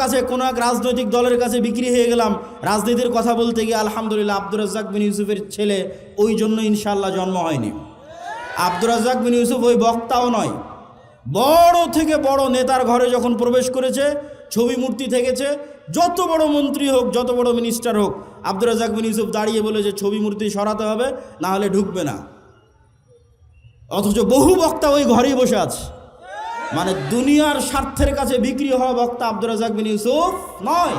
কাছে কোনো এক রাজনৈতিক দলের কাছে বিক্রি হয়ে গেলাম, রাজনীতির কথা বলতে গিয়ে আলহামদুলিল্লাহ আব্দুর রাজ্জাক বিন ইউসুফের ছেলে, ওই জন্য ইনশাআল্লাহ জন্ম হয়নি। আব্দুর রাজ্জাক বিন ইউসুফ ওই বক্তাও নয়, বড় থেকে বড় নেতার ঘরে যখন প্রবেশ করেছে ছবি মূর্তি থেকেছে, যত বড় মন্ত্রী হোক, যত বড় মিনিস্টার হোক, আব্দুর রাজ্জাক বিন ইউসুফ দাঁড়িয়ে বলেছে ছবি মূর্তি সরাতে হবে, না হলে ঢুকবে না। অথচ বহু বক্তা ওই ঘরেই বসে আছে। মানে দুনিয়ার স্বার্থের কাছে বিক্রি হওয়া বক্তা আব্দুর রাজ্জাক বিন ইউসুফ নয়।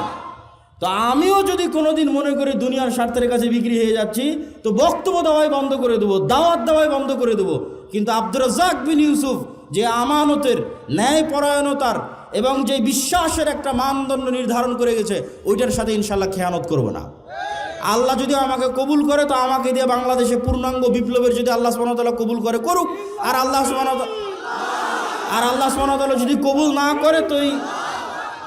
তো আমিও যদি কোনোদিন মনে করি দুনিয়ার স্বার্থের কাছে বিক্রি হয়ে যাচ্ছি, তো বক্তব্য দেওয়াই বন্ধ করে দেবো, দাওয়াত দেওয়াই বন্ধ করে দেবো। কিন্তু আব্দুর রাজ্জাক বিন ইউসুফ যে আমানতের, ন্যায়পরায়ণতার এবং যে বিশ্বাসের একটা মানদণ্ড নির্ধারণ করে গেছে, ওইটার সাথে ইনশাল্লাহ খেয়ানত করব না। আল্লাহ যদি আমাকে কবুল করে, তো আমাকে দিয়ে বাংলাদেশে পূর্ণাঙ্গ বিপ্লবের যদি আল্লাহ সুবহানাহু ওয়া তাআলা কবুল করে, করুক। আর আল্লাহ সুবহানাহু ওয়া তাআলা যদি কবুল না করে,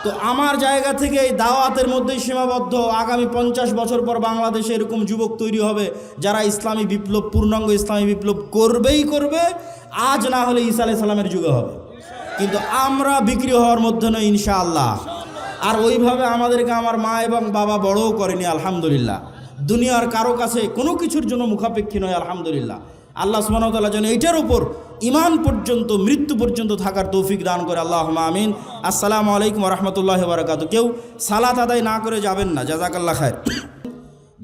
তো আমার জায়গা থেকে এই দাওয়াতের মধ্যেই সীমাবদ্ধ। আগামী 50 বছর পর বাংলাদেশে এরকম যুবক তৈরি হবে যারা ইসলামী বিপ্লব, পূর্ণাঙ্গ ইসলামী বিপ্লব করবেই করবে, আজ না হলে ঈসা আলাইহিস সালামের যুগে হবে। কিন্তু আমরা বিক্রি হওয়ার মধ্যে নই ইনশাআল্লাহ। আর ওইভাবে আমাদেরকে আমার মা এবং বাবা বড়ও করেনি আলহামদুলিল্লাহ। দুনিয়ার কারো কাছে কোনো কিছুর জন্য মুখাপেক্ষী নয় আলহামদুলিল্লাহ। আল্লাহ সুবহানাহু ওয়া তাআলা যেন এইটার উপর ঈমান পর্যন্ত, মৃত্যু পর্যন্ত থাকার তৌফিক দান করে, আল্লাহুম্মা আমিন। আসসালামু আলাইকুম ওয়া রাহমাতুল্লাহি ওয়া বারাকাতুহু। কেউ সালাত আদায় না করে যাবেন না, জাযাকাল্লাহ খায়ের।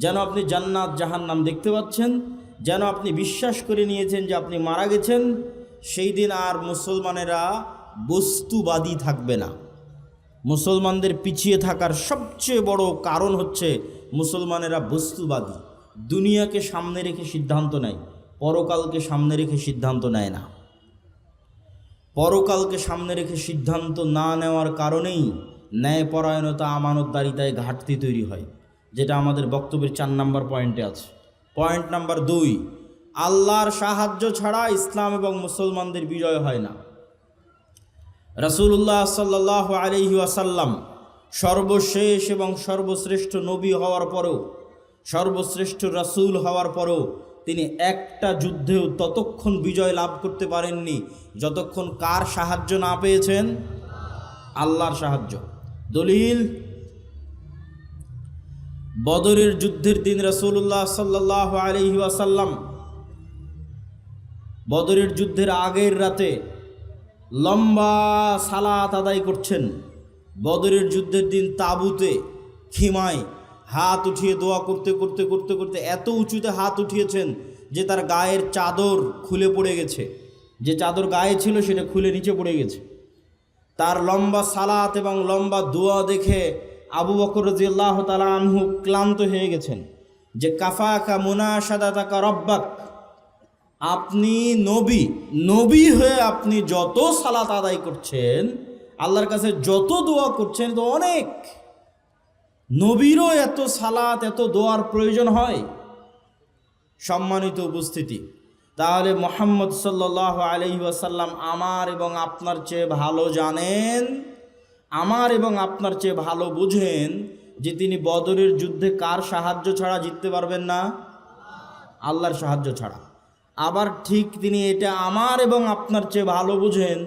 যেন আপনি জান্নাত জাহান্নাম দেখতে পাচ্ছেন, যেন আপনি বিশ্বাস করে নিয়েছেন যে আপনি মারা গেছেন, সেই দিন আর মুসলমানেরা বস্তুবাদী থাকবে না। মুসলমানদের পিছিয়ে থাকার সবচেয়ে বড় কারণ হচ্ছে মুসলমানেরা বস্তুবাদী, দুনিয়াকে সামনে রেখে সিদ্ধান্ত নেয়, পরকালকে সামনে রেখে সিদ্ধান্ত নেয় না। পরকালকে সামনে রেখে সিদ্ধান্ত না নেওয়ার কারণেই ন্যায়পরায়ণতা, আমানতদারিতায় ঘাটতি তৈরি হয়, যেটা আমাদের বক্তব্যের 4 নম্বর পয়েন্টে আছে। পয়েন্ট নাম্বার 2, আল্লাহর সাহায্য ছাড়া ইসলাম এবং মুসলমানদের বিজয় হয় না। রাসূলুল্লাহ সাল্লাল্লাহু আলাইহি ওয়াসাল্লাম সর্বশেষ এবং সর্বশ্রেষ্ঠ নবী হওয়ার পরেও, সর্বশ্রেষ্ঠ রাসূল হওয়ার পরেও তিনি একটা যুদ্ধেও ততক্ষণ বিজয় লাভ করতে পারেননি যতক্ষণ কার সাহায্য না পেয়েছেন? আল্লাহর সাহায্য। দলিল, বদরের যুদ্ধের দিন রাসূলুল্লাহ সাল্লাল্লাহু আলাইহি ওয়াসাল্লাম বদরের যুদ্ধের আগের রাতে লম্বা সালাত আদায় করছেন। বদরের যুদ্ধের দিন তাঁবুতে খিমায় হাত উঠিয়ে দোয়া করতে করতে করতে করতে এত উঁচুতে হাত উঠিয়েছেন যে তার গায়ের চাদর খুলে পড়ে গেছে, যে চাদর গায়ে ছিল সেটা খুলে নিচে পড়ে গেছে। তার লম্বা সালাত এবং লম্বা দোয়া দেখে আবু বকর রাদিয়াল্লাহু তাআলা আনহু ক্লান্ত হয়ে গেছেন, যে কাফাকা মুনাশাদাতাকা রব্বাক, আপনি নবী হয়ে আপনি যত সালাত আদায় করছেন, আল্লাহর কাছে যত দোয়া করছেন, তো অনেক। নবীরও এত সালাত, এত দোয়ার প্রয়োজন হয়? সম্মানিত উপস্থিতি, তাহলে মুহাম্মদ সাল্লাল্লাহু আলাইহি ওয়াসাল্লাম আমার এবং আপনার চেয়ে ভালো জানেন, আমার এবং আপনার চেয়ে ভালো বুঝেন যে তিনি বদরের যুদ্ধে কার সাহায্য ছাড়া জিততে পারবেন না? আল্লাহর সাহায্য ছাড়া। আবার ঠিক তিনি এটা আমার এবং আপনার চেয়ে ভালো বুঝেন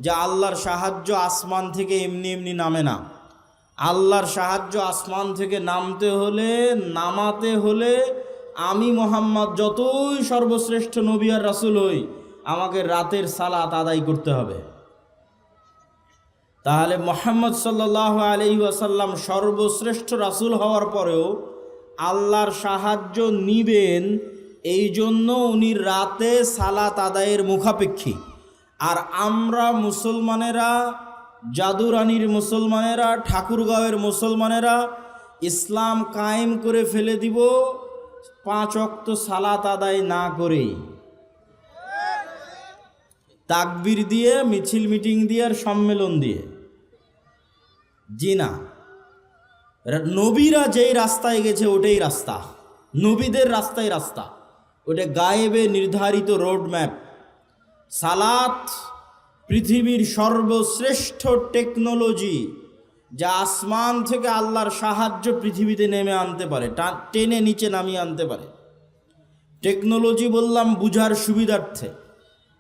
যে আল্লাহর সাহায্য আসমান থেকে এমনি এমনি নামে না। আল্লাহর সাহায্য আসমান থেকে নামাতে হলে আমি মুহাম্মদ যতই সর্বশ্রেষ্ঠ নবী আর রাসূল হই, আমাকে রাতের সালাত আদায় করতে হবে। তাহলে মুহাম্মদ সাল্লাল্লাহু আলাইহি ওয়াসাল্লাম সর্বশ্রেষ্ঠ রাসূল হওয়ার পরেও আল্লাহর সাহায্য নিবেন, এই জন্য উনি রাতে সালাত আদায়ের মুখাপেক্ষী। আর আমরা মুসলমানেরা, জাদুরানির মুসলমানেরা, ঠাকুরগাঁওয়ের মুসলমানেরা ইসলাম কায়েম করে ফেলে দিব 5 ওয়াক্ত সালাত আদায় না করেই, তাকবীর দিয়ে, মিছিল মিটিং দিয়ে আর সম্মেলন দিয়ে। জি না, নবীরা যেই রাস্তায় গেছে ওটাই রাস্তা, নবীদের রাস্তাই রাস্তা, ওটা গায়েবে নির্ধারিত রোড ম্যাপ। সালাত পৃথিবীর সর্বশ্রেষ্ঠ টেকনোলজি, যা আসমান থেকে আল্লাহর সাহায্য পৃথিবীতে নেমে আনতে পারে, টেনে নিচে নামিয়ে আনতে পারে। টেকনোলজি বললাম বুঝার সুবিধার্থে,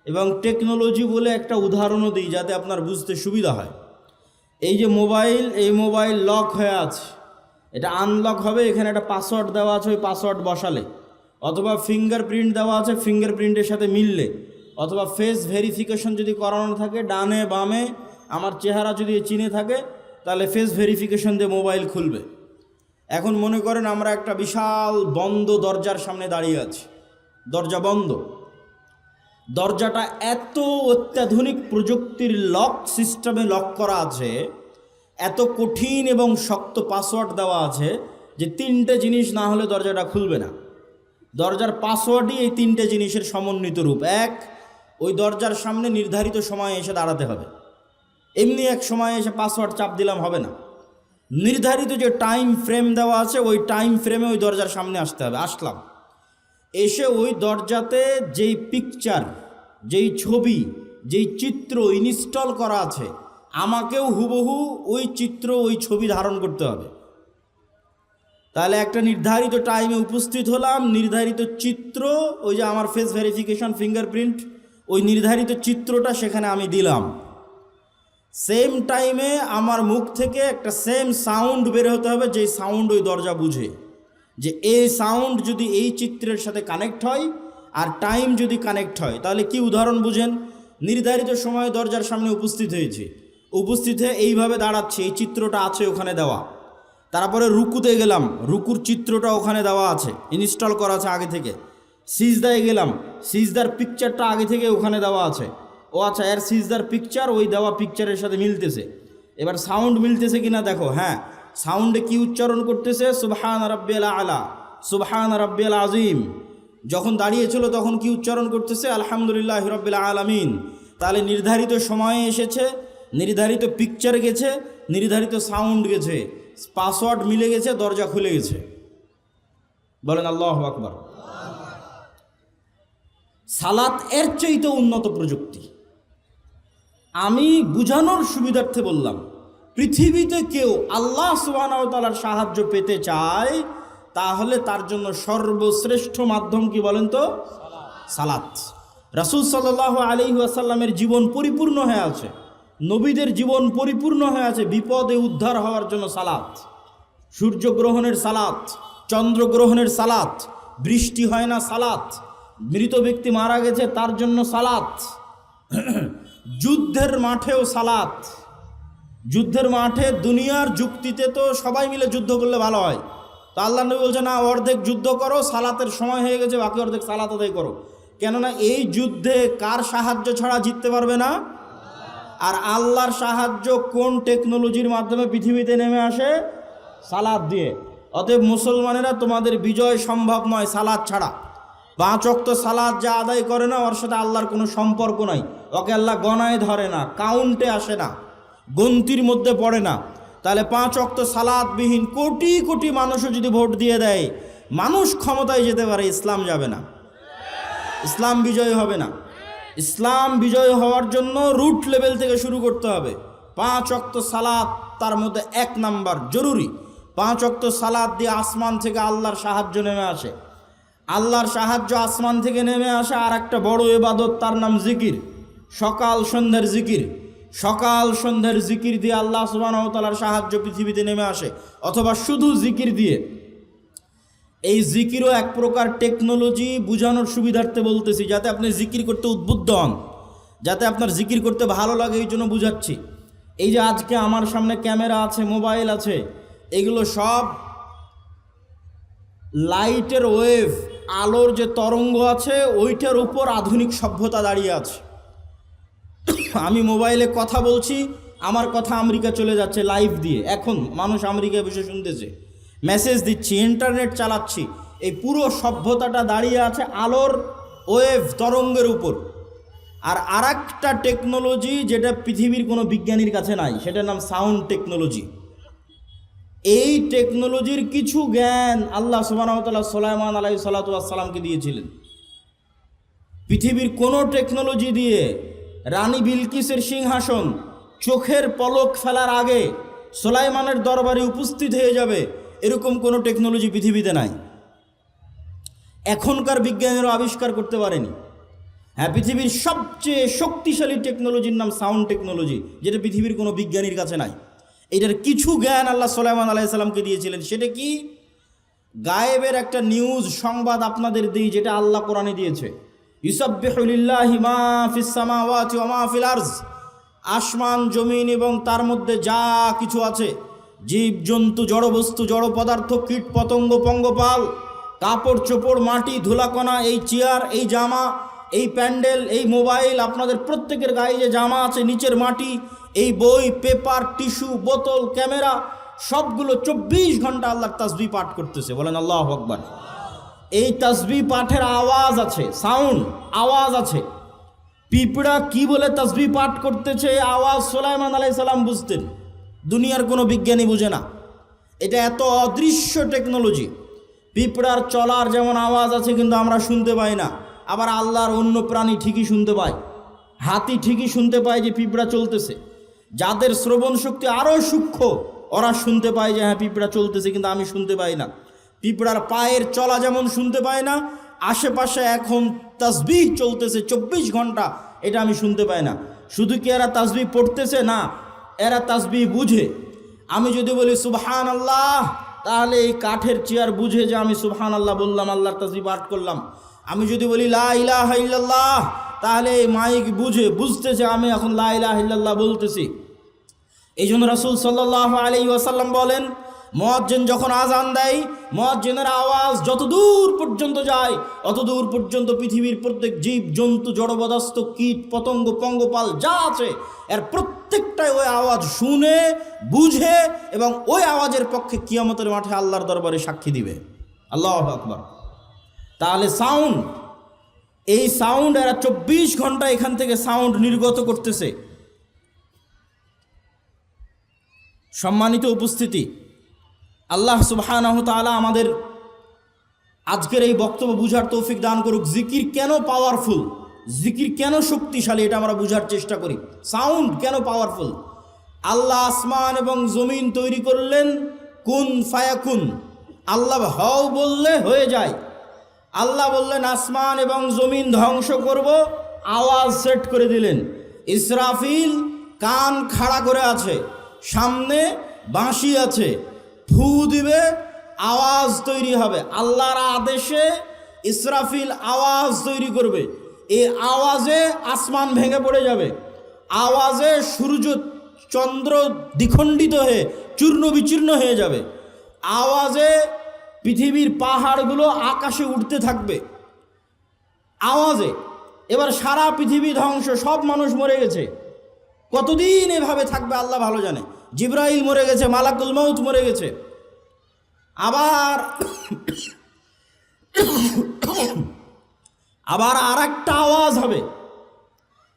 এবং টেকনোলজি বলে একটা উদাহরণও দিই যাতে আপনার বুঝতে সুবিধা হয়। এই যে মোবাইল, এই মোবাইল লক হয়ে আছে, এটা আনলক হবে, এখানে একটা পাসওয়ার্ড দেওয়া আছে, ওই পাসওয়ার্ড বসালে, অথবা ফিঙ্গারপ্রিন্ট দেওয়া আছে, ফিঙ্গারপ্রিন্টের সাথে মিললে, অথবা ফেস ভেরিফিকেশন যদি করানো থাকে, ডানে বামে আমার চেহারা যদি চিনে থাকে, তাহলে ফেস ভেরিফিকেশন দিয়ে মোবাইল খুলবে। এখন মনে করেন আমরা একটা বিশাল বন্ধ দরজার সামনে দাঁড়িয়ে আছি, দরজা বন্ধ, দরজাটা এত অত্যাধুনিক প্রযুক্তির লক সিস্টেমে লক করা আছে, এত কঠিন এবং শক্ত পাসওয়ার্ড দেওয়া আছে যে 3টে জিনিস না হলে দরজাটা খুলবে না। দরজার পাসওয়ার্ডই এই 3টে জিনিসের সমন্বিত রূপ। এক, ওই দরজার সামনে নির্ধারিত সময়ে এসে দাঁড়াতে হবে, এমনি এক সময় এসে পাসওয়ার্ড চাপ দিলাম হবে না, নির্ধারিত যে টাইম ফ্রেম দেওয়া আছে ওই টাইম ফ্রেমে ওই দরজার সামনে আসতে হবে। আসলাম, এসে ওই দরজাতে যেই পিকচার, যেই ছবি, যেই চিত্র ইনস্টল করা আছে, আমাকেও হুবহু ওই চিত্র, ওই ছবি ধারণ করতে হবে। তাহলে একটা নির্ধারিত টাইমে উপস্থিত হলাম, নির্ধারিত চিত্র, ওই যে আমার ফেস ভেরিফিকেশন, ফিঙ্গারপ্রিন্ট, ওই নির্ধারিত চিত্রটা সেখানে আমি দিলাম। সেম টাইমে আমার মুখ থেকে একটা সেম সাউন্ড বের হতে হবে, যেই সাউন্ড ওই দরজা বুঝে, যে এই সাউন্ড যদি এই চিত্রের সাথে কানেক্ট হয় আর টাইম যদি কানেক্ট হয়, তাহলে কি উদাহরণ বুঝেন? নির্ধারিত সময়ে দরজার সামনে উপস্থিত হয়েছে, উপস্থিত হয়ে এইভাবে দাঁড়াচ্ছে, এই চিত্রটা আছে ওখানে দেওয়া। তারপরে রুকুতে গেলাম, রুকুর চিত্রটা ওখানে দেওয়া আছে, ইনস্টল করা আছে আগে থেকে। সিজদায় গেলাম, সিজদার পিকচারটা আগে থেকে ওখানে দেওয়া আছে। ও আচ্ছা, এর সিজদার পিকচার ওই দেওয়া পিকচারের সাথে মিলতেছে। এবার সাউন্ড মিলতেছে কিনা দেখো। হ্যাঁ, সাউন্ডে কি উচ্চারণ করতেছে? সুবহান রাব্বিয়াল আলা, সুবহান রাব্বিয়াল আজিম। যখন দাঁড়িয়েছিল তখন কি উচ্চারণ করতেছে? আলহামদুলিল্লাহি রাব্বিল আলামিন। তাহলে নির্ধারিত সময়ে এসেছে, নির্ধারিত পিকচার গেছে, নির্ধারিত সাউন্ড গেছে, পাসওয়ার্ড মিলে গেছে, দরজা খুলে গেছে। বলেন আল্লাহু আকবার। সালাত এর চাইতে উন্নত প্রযুক্তি। আমি বুঝানোর সুবিধার্থে বললাম, পৃথিবীতে কেউ আল্লাহ সুবহানাহু ওয়া তাআলার সাহায্য পেতে চায়, তাহলে তার জন্য সর্বশ্রেষ্ঠ মাধ্যম কি বলেন তো? সালাত। রাসূল সাল্লাল্লাহু আলাইহি ওয়াসাল্লামের জীবন পরিপূর্ণ হয়ে আছে, নবীদের জীবন পরিপূর্ণ হয়ে আছে বিপদে উদ্ধার হওয়ার জন্য সালাত। সূর্যগ্রহণের সালাত, চন্দ্রগ্রহণের সালাত, বৃষ্টি হয় না সালাত, মৃত ব্যক্তি মারা গেছে তার জন্য সালাত, যুদ্ধের মাঠেও সালাত। যুদ্ধের মাঠে দুনিয়ার যুক্তিতে তো সবাই মিলে যুদ্ধ করলে ভালো হয়, তো আল্লাহ নবী বলছে না, অর্ধেক যুদ্ধ করো, সালাতের সময় হয়ে গেছে, বাকি অর্ধেক সালাত আদায় করো। কেননা এই যুদ্ধে কার সাহায্য ছাড়া জিততে পারবে না? আর আল্লাহর সাহায্য কোন টেকনোলজির মাধ্যমে পৃথিবীতে নেমে আসে? সালাত দিয়ে। অতএব মুসলমানেরা, তোমাদের বিজয় সম্ভব নয় সালাত ছাড়া। 5 ওয়াক্ত সালাত যা আদায় করে না, ওর সাথে আল্লাহর কোনো সম্পর্ক নাই, ওকে আল্লাহ গণায় ধরে না, কাউন্টে আসে না, গন্তির মধ্যে পড়ে না। তাহলে 5 ওয়াক্ত সালাতবিহীন কোটি কোটি মানুষও যদি ভোট দিয়ে দেয়, মানুষ ক্ষমতায় যেতে পারে, ইসলাম যাবে না, ইসলাম বিজয় হবে না। ইসলাম বিজয় হওয়ার জন্য রুট লেভেল থেকে শুরু করতে হবে। 5 ওয়াক্ত সালাত তার মধ্যে 1 নাম্বার জরুরি। 5 ওয়াক্ত সালাত দিয়ে আসমান থেকে আল্লাহর সাহায্য নেমে আসে। আল্লাহর সাহায্য আসমান থেকে নেমে আসে আর একটা বড় ইবাদত, তার নাম জিকির। সকাল সন্ধ্যার জিকির, সকাল সন্ধ্যার জিকির দিয়ে আল্লাহ সুবহানাহু ওয়া তাআলার সাহায্য পৃথিবীতে নেমে আসে, অথবা শুধু জিকির দিয়ে। এই জিকিরও এক প্রকার টেকনোলজি, বুঝানোর সুবিধার্থে বলতেছি, যাতে আপনি জিকির করতে উদ্বুদ্ধ হন, যাতে আপনার জিকির করতে ভালো লাগে, এই জন্য বুঝাচ্ছি। এই যে আজকে আমার সামনে ক্যামেরা আছে, মোবাইল আছে, এগুলো সব লাইটের ওয়েভ, আলোর যে তরঙ্গ আছে ওইটার উপর আধুনিক সভ্যতা দাঁড়িয়ে আছে। আমি মোবাইলে কথা বলছি, আমার কথা আমেরিকা চলে যাচ্ছে লাইভ দিয়ে, এখন মানুষ আমেরিকায় বসে শুনতেছে, মেসেজ দিচ্ছি, ইন্টারনেট চালাচ্ছি। এই পুরো সভ্যতাটা দাঁড়িয়ে আছে আলোর ওয়েভ তরঙ্গের উপর। আর আরেকটা টেকনোলজি যেটা পৃথিবীর কোনো বিজ্ঞানীর কাছে নাই, সেটার নাম সাউন্ড টেকনোলজি। এই টেকনোলজির কিছু জ্ঞান আল্লাহ সুবহানাহু ওয়া তাআলা সুলাইমান আলাইহিস সালাতু ওয়াস সালামকে দিয়েছিলেন। পৃথিবীর কোনো টেকনোলজি দিয়ে রানী বিলকিসের সিংহাসন চোখের পলক ফেলার আগে সুলাইমানের দরবারে উপস্থিত হয়ে যাবে, এরকম কোনো টেকনোলজি পৃথিবীতে নাই। এখনকার বিজ্ঞানীরা আবিষ্কার করতে পারেনি। হ্যাঁ, পৃথিবীর সবচেয়ে শক্তিশালী টেকনোলজির নাম সাউন্ড টেকনোলজি, যেটা পৃথিবীর কোনো বিজ্ঞানীর কাছে নাই। এটার কিছু জ্ঞান আল্লাহ সুলাইমান আলাইহিস সালামকে দিয়েছিলেন। সেটা কি? গায়েবের একটা নিউজ সংবাদ আপনাদের দিই, যেটা আল্লাহ কোরআনে দিয়েছে। ইউসাব্বিহু লিল্লাহি মা ফিস সামাওয়াতি ওয়া মা ফিল আরজ, আসমান জমিন এবং তার মধ্যে যা কিছু আছে, জীব জন্তু, জড়বস্তু, জড় পদার্থ, কীট পতঙ্গ, পঙ্গপাল, কাপড় চোপড়, মাটি, ধুলাকণা, এই চেয়ার, এই জামা, এই প্যান্ডেল, এই মোবাইল, আপনাদের প্রত্যেকের গায়ে যে জামা আছে, নিচের মাটি, এই বই, পেপার, টিস্যু, বোতল, ক্যামেরা, সবগুলো 24 ঘন্টা আল্লাহর তাসবিহ পাঠ করতেছে। বলেন আল্লাহু আকবার। এই তাসবিহ পাঠের আওয়াজ আছে, সাউন্ড, আওয়াজ আছে। পিঁপড়া কি বলে তাসবিহ পাঠ করতেছে, আওয়াজ সুলাইমান আলাইহিস সালাম বুঝতেন, দুনিয়ার কোনো বিজ্ঞানী বুঝে না। এটা এত অদৃশ্য টেকনোলজি। পিঁপড়ার চলার যেমন আওয়াজ আছে কিন্তু আমরা শুনতে পাই না, আবার আল্লাহর অন্য প্রাণী ঠিকই শুনতে পায়। হাতি ঠিকই শুনতে পায় যে পিঁপড়া চলতেছে। যাদের শ্রবণ শক্তি আরও সূক্ষ্ম, ওরা শুনতে পায় যে হ্যাঁ পিঁপড়া চলতেছে, কিন্তু আমি শুনতে পাই না। পিঁপড়ার পায়ের চলা যেমন শুনতে পায় না, আশেপাশে এখন তাসবিহ চলতেছে 24 ঘন্টা, এটা আমি শুনতে পাই না। শুধু কি এরা তাসবিহ পড়তেছে? না, এরা তাসবিহ বুঝে। আমি যদি বলি সুবহানাল্লাহ, তাহলে এই কাঠের চেয়ার বুঝে যে আমি সুবহানাল্লাহ বললাম, আল্লাহর তাসবিহ পাঠ করলাম। আমি যদি বলি লা ইলাহা ইল্লাল্লাহ, তাহলে এই মাইক বুঝতেছে আমি এখন লা ইলাহা ইল্লাল্লাহ বলতেছি। এই জন্য রাসূল সাল্লাল্লাহু আলাইহি ওয়াসাল্লাম বলেন, মুয়াজ্জিন যখন আজান দেয়, মুয়াজ্জিনের আওয়াজ যত দূর পর্যন্ত যায়, অত দূর পর্যন্ত পৃথিবীর প্রত্যেক জীব জন্তু, জড়বস্তু, কীট পতঙ্গ, পঙ্গপাল যা আছে, এর প্রত্যেকটাই ওই আওয়াজ শুনে, বুঝে এবং ওই আওয়াজের পক্ষে কিয়ামতের মাঠে আল্লাহর দরবারে সাক্ষী দিবে। আল্লাহু আকবার। তাহলে সাউন্ড, এই সাউন্ড এরা 24 ঘন্টা এখান থেকে সাউন্ড নির্গত করতেছে। সম্মানিত উপস্থিতি, আল্লাহ সুবহানাহু ওয়া তাআলা আমাদের আজকের এই বক্তব্য বুঝার তৌফিক দান করুক। জিকির কেন পাওয়ারফুল, জিকির কেন শক্তিশালী, এটা আমরা বুঝার চেষ্টা করি। সাউন্ড কেন পাওয়ারফুল? আল্লাহ আসমান এবং জমিন তৈরি করলেন কুন ফায়াকুন, আল্লাহ হও বললে হয়ে যায়। আল্লাহ বললেন আসমান এবং জমিন ধ্বংস করব, আওয়াজ সেট করে দিলেন। ইসরাফিল কান খাড়া করে আছে, সামনে বাঁশি আছে, ফু দিবে, আওয়াজ তৈরি হবে। আল্লাহর আদেশে ইসরাফিল আওয়াজ তৈরি করবে। এই আওয়াজে আসমান ভেঙে পড়ে যাবে, আওয়াজে সূর্য চন্দ্র দ্বিখণ্ডিত হয়ে চূর্ণ বিচূর্ণ হয়ে যাবে, আওয়াজে পৃথিবীর পাহাড়গুলো আকাশে উঠতে থাকবে আওয়াজে। এবার সারা পৃথিবী ধ্বংস, সব মানুষ মরে গেছে। কতদিন এভাবে থাকবে আল্লাহ ভালো জানে। জিবরাইল মরে গেছে, মালাকুল মউত মরে গেছে। আবার আর একটা আওয়াজ হবে,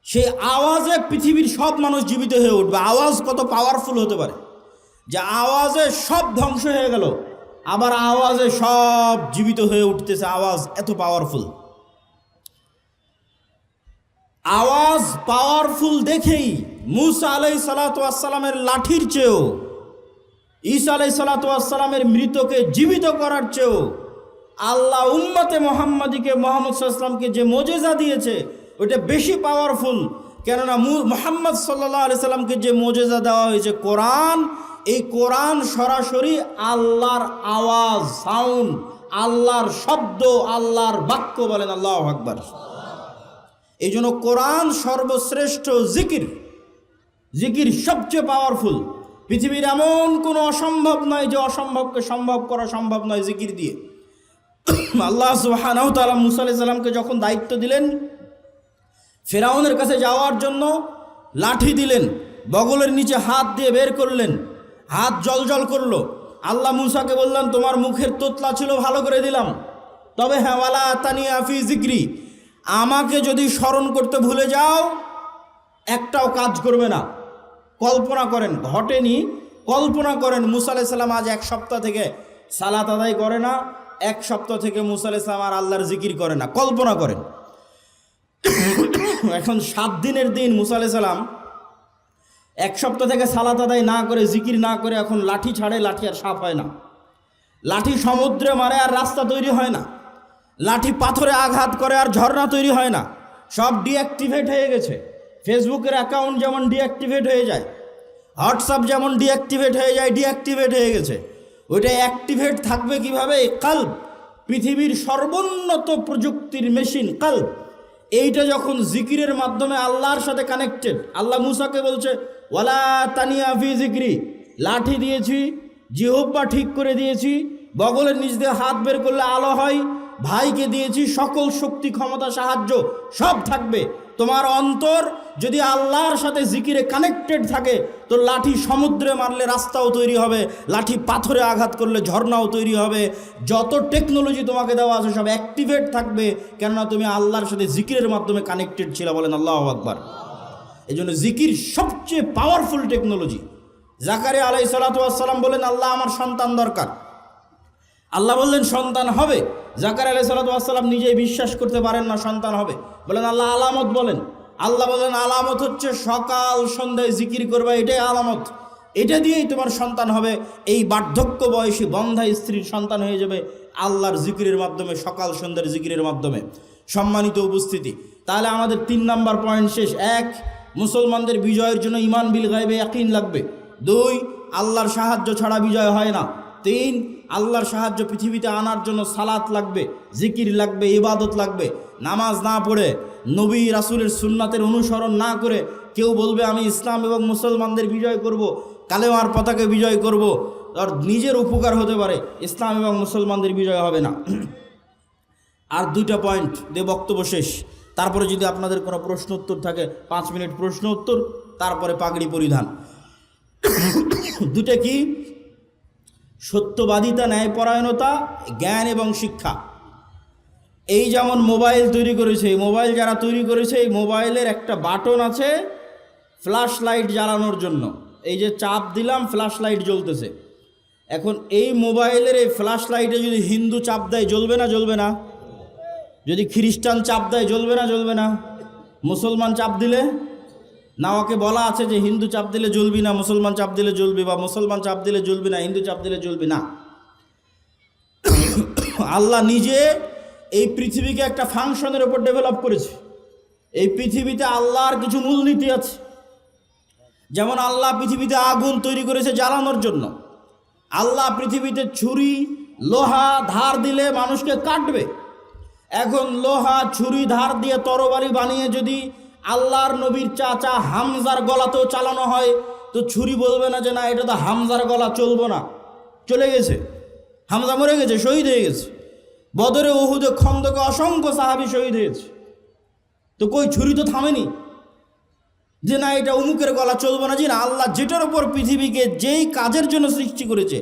সেই আওয়াজে পৃথিবীর সব মানুষ জীবিত হয়ে উঠবে। আওয়াজ কত পাওয়ারফুল হতে পারে যে আওয়াজে সব ধ্বংস হয়ে গেল, আবার আওয়াজে সব জীবিত হয়ে উঠতেছে। আওয়াজ এত পাওয়ারফুল। আওয়াজ পাওয়ারফুল দেখেই মুসা আলাইহিস সালাতু ওয়াস সালামের লাঠির চেয়েও, ঈসা আলাইহিস সালাতু ওয়াস সালামের মৃতকে জীবিত করার চেয়েও আল্লাহ উম্মতে মুহাম্মাদিকে, মুহাম্মদ সাল্লাল্লাহু আলাইহি ওয়াসাল্লামকে যে মুজিজা দিয়েছে ওটা বেশি পাওয়ারফুল। কেননা মুহাম্মদ সাল্লাল্লাহু আলাইহি সাল্লামকে যে মুজিজা দেওয়া হয়েছে কোরআন, এই কোরআন সরাসরি আল্লাহর আওয়াজ, সাউন্ড, আল্লাহর শব্দ, আল্লাহর বাক্য। বলেন আল্লাহু আকবার। এই জন্য কোরআন সর্বশ্রেষ্ঠ জিকির, জিকির সবচেয়ে পাওয়ারফুল। পৃথিবীর এমন কোনো অসম্ভব নয় যে অসম্ভবকে সম্ভব করা সম্ভব নয় জিকির দিয়ে। আল্লাহ সুবহানাহু ওয়া তাআলা মুসা আলাইহিস সালামকে যখন দায়িত্ব দিলেন ফেরাউনের কাছে যাওয়ার জন্য, লাঠি দিলেন, বগলের নিচে হাত দিয়ে বের করলেন, হাত জলজল করলো। আল্লাহ মুসাকে বললেন তোমার মুখের তোতলা ছিল ভালো করে দিলাম, তবে হ্যাঁ ওয়ালা তানিয়া ফি যিকরি, আমাকে যদি স্মরণ করতে ভুলে যাও একটাও কাজ করবে না। কল্পনা করেন, ঘটেনি, কল্পনা করেন মুসা আলাইহিস সালাম আজ 1 সপ্তাহ থেকে সালাত আদায় করে না, 1 সপ্তাহ থেকে মুসা আলাইহিস সালাম আর আল্লাহর জিকির করে না। কল্পনা করেন। এখন 7 দিনের দিন মুসা আলাইহিস সালাম 1 সপ্তাহ থেকে সালাত আদায় না করে, জিকির না করে, এখন লাঠি ছাড়ে, লাঠি আর সাফ হয় না। লাঠি সমুদ্রে মারে আর রাস্তা তৈরি হয় না। লাঠি পাথরে আঘাত করে আর ঝর্ণা তৈরি হয় না। সব ডিঅ্যাক্টিভেট হয়ে গেছে। ফেসবুকের অ্যাকাউন্ট যেমন ডিঅ্যাক্টিভেট হয়ে যায়, হোয়াটসঅ্যাপ যেমন ডিঅ্যাক্টিভেট হয়ে যায়, ডিঅ্যাক্টিভেট হয়ে গেছে, ওইটা অ্যাক্টিভেট থাকবে কিভাবে? কাল্ব, পৃথিবীর সর্বোন্নত প্রযুক্তির মেশিন কাল্ব, এইটা যখন জিকিরের মাধ্যমে আল্লাহর সাথে কানেক্টেড। আল্লাহ মুসাকে বলছে ওয়ালা তানিয়া ফি জিক্রি, লাঠি দিয়েছি, জিহ্বা ঠিক করে দিয়েছি, বগলের নিচ দিয়ে হাত বের করলে আলো হয়, ভাইকে দিয়েছি সকল শক্তি ক্ষমতা সাহায্য সব থাকবে। তোমার অন্তর যদি আল্লাহর সাথে জিকিরে কানেক্টেড থাকে, তো লাঠি সমুদ্রে মারলে রাস্তাও তৈরি হবে, লাঠি পাথরে আঘাত করলে ঝর্ণাও তৈরি হবে। যত টেকনোলজি তোমাকে দেওয়া আছে সব অ্যাক্টিভেট থাকবে, কেননা তুমি আল্লাহর সাথে জিকিরের মাধ্যমে কানেক্টেড ছিল। বলেন আল্লাহু আকবার। এই জন্য জিকির সবচেয়ে পাওয়ারফুল টেকনোলজি। জাকারিয়া আলাইহিস সালাতু ওয়াস সালাম বলেন, আল্লাহ আমার সন্তান দরকার। আল্লাহ বললেন সন্তান হবে। জাকারিয়া আলাইহিস সালাতু ওয়াস সালাম নিজেই বিশ্বাস করতে পারেন না সন্তান হবে। বলেন আল্লাহ আলামত বলেন। আল্লাহ বলেন আলামত হচ্ছে সকাল সন্ধ্যায় জিকির করবে, এটাই আলামত, এটা দিয়েই তোমার সন্তান হবে। এই বার্ধক্য বয়সী বন্ধা স্ত্রীর সন্তান হয়ে যাবে আল্লাহর জিকিরের মাধ্যমে, সকাল সন্ধ্যার জিকিরের মাধ্যমে। সম্মানিত উপস্থিতি, তাহলে আমাদের 3 নাম্বার পয়েন্ট শেষ। 1, মুসলমানদের বিজয়ের জন্য ঈমান বিল গায়বে ইয়াকিন লাগবে। 2, আল্লাহর সাহায্য ছাড়া বিজয় হয় না। 3, আল্লাহর সাহায্য পৃথিবীতে আনার জন্য সালাত লাগবে, জিকির লাগবে, ইবাদত লাগবে। নামাজ না পড়ে, নবী রাসূলের সুন্নাতের অনুসরণ না করে কেউ বলবে আমি ইসলাম এবং মুসলমানদের বিজয় করব, কালেমার পতাকা বিজয় করব, আর নিজের উপকার হতে পারে, ইসলাম এবং মুসলমানদের বিজয় হবে না। আর 2টা পয়েন্ট দিয়ে বক্তব্য শেষ। তারপরে যদি আপনাদের কোনো প্রশ্ন উত্তর থাকে 5 মিনিট প্রশ্ন উত্তর, তারপরে পাগড়ি পরিধান। 2টা কি? সত্যবাদিতা, ন্যায়পরায়ণতা, জ্ঞান এবং শিক্ষা। এই যেমন মোবাইল তৈরি করেছে, এই মোবাইল যারা তৈরি করেছে, এই মোবাইলের একটা বাটন আছে ফ্ল্যাশ লাইট জ্বালানোর জন্য। এই যে চাপ দিলাম ফ্ল্যাশ লাইট জ্বলতেছে। এখন এই মোবাইলের এই ফ্ল্যাশ লাইটে যদি হিন্দু চাপ দেয় জ্বলবে না? জ্বলবে না। যদি খ্রিস্টান চাপ দেয় জ্বলবে না? জ্বলবে না। মুসলমান চাপ দিলে না, ওকে বলা আছে যে হিন্দু চাপ দিলে জ্বলবি না, মুসলমান চাপ দিলে জ্বলবি, বা মুসলমান চাপ দিলে জ্বলবি না, হিন্দু চাপ দিলে জ্বলবি না। আল্লাহ নিজে এই পৃথিবীকে একটা ফাংশনের উপর ডেভেলপ করেছে। এই পৃথিবীতে আল্লাহর কিছু মূলনীতি আছে। যেমন আল্লাহ পৃথিবীতে আগুন তৈরি করেছে জ্বালানোর জন্য। আল্লাহ পৃথিবীতে ছুরি, লোহা ধার দিলে মানুষকে কাটবে। এখন লোহা, ছুরি ধার দিয়ে তরবারি বানিয়ে যদি আল্লাহর নবীর চাচা হামজার গলাতেও চালানো হয়, তো ছুরি বলবে না যে না এটা তো হামজার গলা, চলবো না। চলে গেছে, হামজা মরে গেছে, শহীদ হয়ে গেছে। বদরে, উহুদে, খন্দকে অসংখ্য সাহাবী শহীদ হয়েছে। তো কই ছুরি তো থামেনি যে না এটা অমুকের গলা, চলবো না। জি না, আল্লাহ যেটার উপর পৃথিবীকে যেই কাজের জন্য সৃষ্টি করেছে,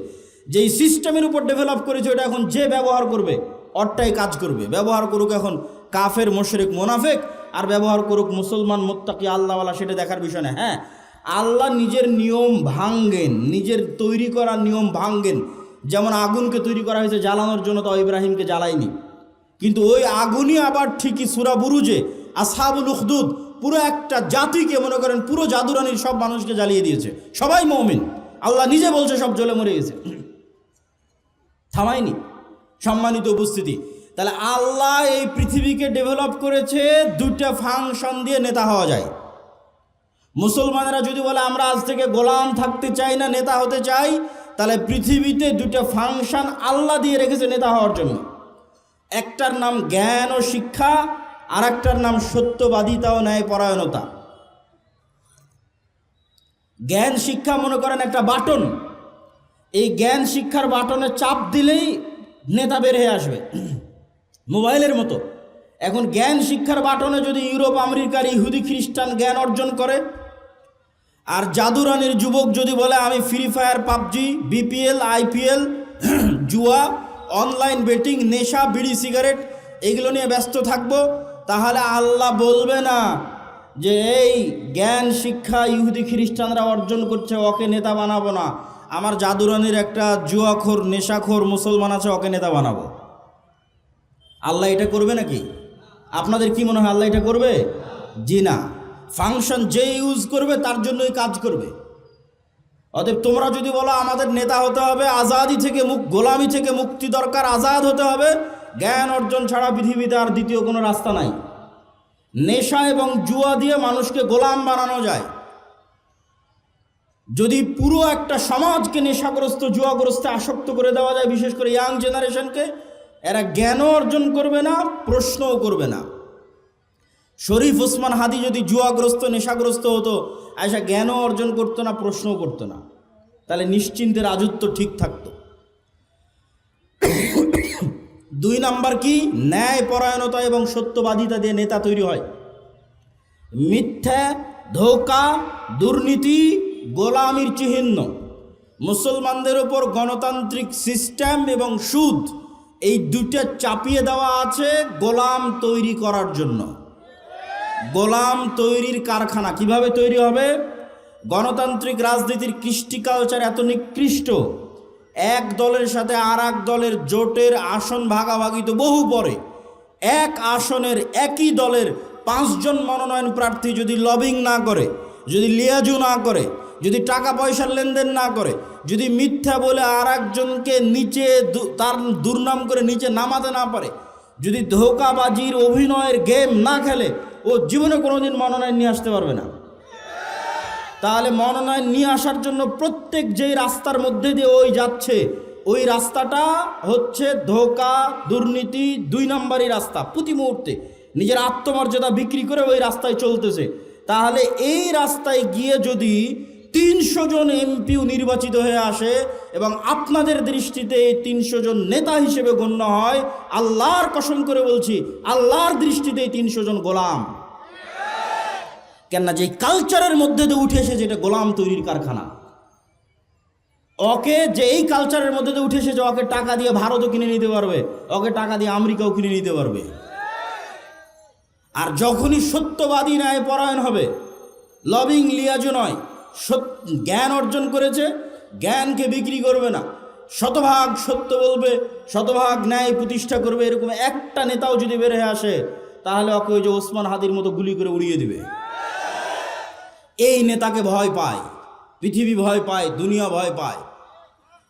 যেই সিস্টেমের উপর ডেভেলপ করেছে, ওটা এখন যে ব্যবহার করবে অরটাই কাজ করবে। ব্যবহার করুক এখন কাফের, মুশরিক, মুনাফিক, আর ব্যবহার করুক মুসলমান, মুত্তাকি, আল্লাহওয়ালা, সেটা দেখার বিষয় না। হ্যাঁ, আল্লাহ নিজের নিয়ম ভাঙ্গেন, নিজের তৈরি করা নিয়ম ভাঙ্গেন। যেমন আগুনকে তৈরি করা হয়েছে জ্বালানোর জন্য, তো ইব্রাহিমকে জ্বালায়নি, কিন্তু ওই আগুনই আবার ঠিকই সূরা বুরুজে আসহাবুল উখদুদ পুরো একটা জাতিকে, মনে করেন পুরো জাদুরানির সব মানুষকে জ্বালিয়ে দিয়েছে। সবাই মুমিন, আল্লাহ নিজে বলছে সব জ্বলে মরে গেছে, থামায়নি। সম্মানিত উপস্থিতি, তাহলে আল্লাহ এই পৃথিবীকে ডেভেলপ করেছে 2টা ফাংশন দিয়ে নেতা হওয়া যায়। মুসলমানেরা যদি বলে আমরা আজ থেকে গোলাম থাকতে চাই না, নেতা হতে চাই, তাহলে পৃথিবীতে 2টা ফাংশন আল্লাহ দিয়ে রেখেছে নেতা হওয়ার জন্য। একটার নাম জ্ঞান ও শিক্ষা, আর একটার নাম সত্যবাদিতা ও ন্যায়পরায়ণতা। জ্ঞান শিক্ষা মনে করেন একটা বাটন, এই জ্ঞান শিক্ষার বাটনে চাপ দিলেই নেতা বের হয়ে আসবে, মোবাইলের মতো। এখন জ্ঞান শিক্ষার বাটনে যদি ইউরোপ আমেরিকার ইহুদি খ্রিস্টান জ্ঞান অর্জন করে, আর জাদুরানির যুবক যদি বলে আমি free fire, PUBG, BPL, IPL, জুয়া, অনলাইন বেটিং, নেশা, বিড়ি, সিগারেট এগুলো নিয়ে ব্যস্ত থাকবো, তাহলে আল্লাহ বলবে না যে এই জ্ঞান শিক্ষা ইহুদি খ্রিস্টানরা অর্জন করছে, ওকে নেতা বানাবো না। আমার জাদুরানির একটা জুয়াখোর, নেশাখোর মুসলমান আছে, ওকে নেতা বানাবো। আল্লাহ এটা করবে নাকি? আপনাদের কি মনে হয় আল্লাহ এটা করবে? জি না। ফাংশন যে ইউজ করবে তার জন্যই কাজ করবে। অতএব তোমরা যদি বলো আমাদের নেতা হতে হবে, আজাদি থেকে গোলামি থেকে মুক্তি দরকার, আজাদ হতে হবে, জ্ঞান অর্জন ছাড়া পৃথিবীতে আর দ্বিতীয় কোনো রাস্তা নাই। নেশা এবং জুয়া দিয়ে মানুষকে গোলাম বানানো যায়। যদি পুরো একটা সমাজকে নেশাগ্রস্ত জুয়াগ্রস্তে আসক্ত করে দেওয়া যায়, বিশেষ করে ইয়াং জেনারেশনকে, এরা জ্ঞানও অর্জন করবে না, প্রশ্নও করবে না। শরীফ ওসমান হাদি যদি জুয়াগ্রস্ত নেশাগ্রস্ত হতো, আয়সা জ্ঞানও অর্জন করতো না, প্রশ্নও করতো না, তাহলে নিশ্চিন্তে রাজত্ব ঠিক থাকতো। 2 নাম্বার কি? ন্যায় পরায়ণতা এবং সত্যবাদিতা দিয়ে নেতা তৈরি হয়। মিথ্যা, ধোঁকা, দুর্নীতি, গোলামির চিহ্ন। মুসলমানদের ওপর গণতান্ত্রিক সিস্টেম এবং সুদ, এই দুটো চাপিয়ে দেওয়া আছে গোলাম তৈরি করার জন্য। গোলাম তৈরির কারখানা কিভাবে তৈরি হবে? গণতান্ত্রিক রাজনীতির কৃষ্টি কালচার এত নিকৃষ্ট, এক দলের সাথে আর এক দলের জোটের আসন ভাগাভাগি তো বহু পরে। এক আসনের একই দলের 5 জন মনোনয়ন প্রার্থী যদি লবিং না করে, যদি লিয়াজু না করে, যদি টাকা পয়সার লেনদেন না করে, যদি মিথ্যা বলে আর একজনকে নিচে তার দুর্নাম করে নিচে নামাতে না পারে, যদি ধোঁকাবাজির অভিনয়ের গেম না খেলে, ও জীবনে কোনোদিন মনোনয়ন নিয়ে আসতে পারবে না। তাহলে মনোনয়ন নিয়ে আসার জন্য প্রত্যেক যেই রাস্তার মধ্যে দিয়ে ওই যাচ্ছে, ওই রাস্তাটা হচ্ছে ধোঁকা, দুর্নীতি, 2 নম্বরই রাস্তা। প্রতি মুহূর্তে নিজের আত্মমর্যাদা বিক্রি করে ওই রাস্তায় চলতেছে। তাহলে এই রাস্তায় গিয়ে যদি 300 জন এমপিও নির্বাচিত হয়ে আসে এবং আপনাদের দৃষ্টিতে এই 300 জন নেতা হিসেবে গণ্য হয়, আল্লাহর কসম করে বলছি, আল্লাহর দৃষ্টিতে এই 300 জন গোলাম। কেননা যে কালচারের মধ্যে দিয়ে উঠে এসেছে, এটা গোলাম তৈরির কারখানা। ওকে যে এই কালচারের মধ্যে দিয়ে উঠে এসেছে, ওকে টাকা দিয়ে ভারতও কিনে নিতে পারবে, ওকে টাকা দিয়ে আমেরিকাও কিনে নিতে পারবে। আর যখনই সত্যবাদী ন্যায় পরায়ণ হবে, লবিং লিয়াজু নয়, জ্ঞান অর্জন করেছে, জ্ঞানকে বিক্রি করবে না, শতভাগ সত্য বলবে, শতভাগ ন্যায় প্রতিষ্ঠা করবে, এরকম একটা নেতাও যদি বের হয়ে আসে, তাহলে ওকে ওই যে ওসমান হাদির মতো গুলি করে উড়িয়ে দিবে। এই নেতাকে ভয় পায় পৃথিবী, ভয় পায় দুনিয়া, ভয় পায়।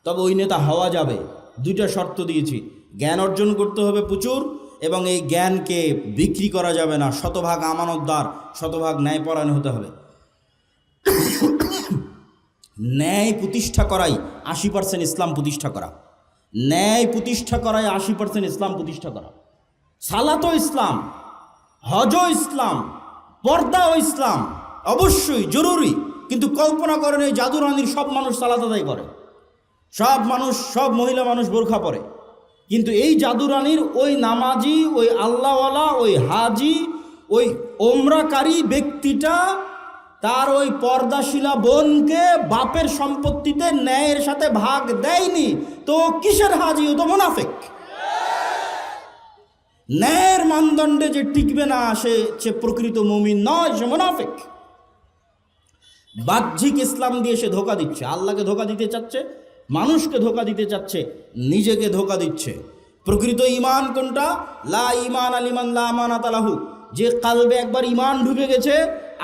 তবে ওই নেতা হওয়া যাবে, 2টা শর্ত দিয়েছি। জ্ঞান অর্জন করতে হবে প্রচুর, এবং এই জ্ঞানকে বিক্রি করা যাবে না, শতভাগ আমানতদার, শতভাগ ন্যায়পরায়ণ হতে হবে। ন্যায় প্রতিষ্ঠা করাই 80% ইসলাম প্রতিষ্ঠা করা। ন্যায় প্রতিষ্ঠা করাই 80% ইসলাম প্রতিষ্ঠা করা। সালাতও ইসলাম, হজও ইসলাম, পর্দাও ইসলাম, অবশ্যই জরুরি। কিন্তু কল্পনা করেন এই জাদুরানির সব মানুষ সালাত আদায় করে, সব মানুষ, সব মহিলা মানুষ বোরখা পরে, কিন্তু এই জাদুরানির ওই নামাজি, ওই আল্লাহওয়ালা, ওই হাজি, ওই ওমরাকারী ব্যক্তিটা তার ওই পর্দাশীলা বোনকে বাপের সম্পত্তিতে ন্যায়ের সাথে ভাগ দেয়নি, তো কিসের হাজি? ও তো মুনাফিক। ন্যায়ের মানদণ্ডে যে টিকবে না, সে প্রকৃত মুমিন নয়, সে মুনাফিক। বাহ্যিক ইসলাম দিয়ে সে ধোকা দিচ্ছে, আল্লাহকে ধোকা দিতে চাচ্ছে, মানুষকে ধোকা দিতে চাচ্ছে, নিজেকে ধোকা দিচ্ছে। প্রকৃত ঈমান কোনটা? লা ঈমান আলিমান লা আমানাত লাহু। যে কালবে একবার ঈমান ঢুকে গেছে,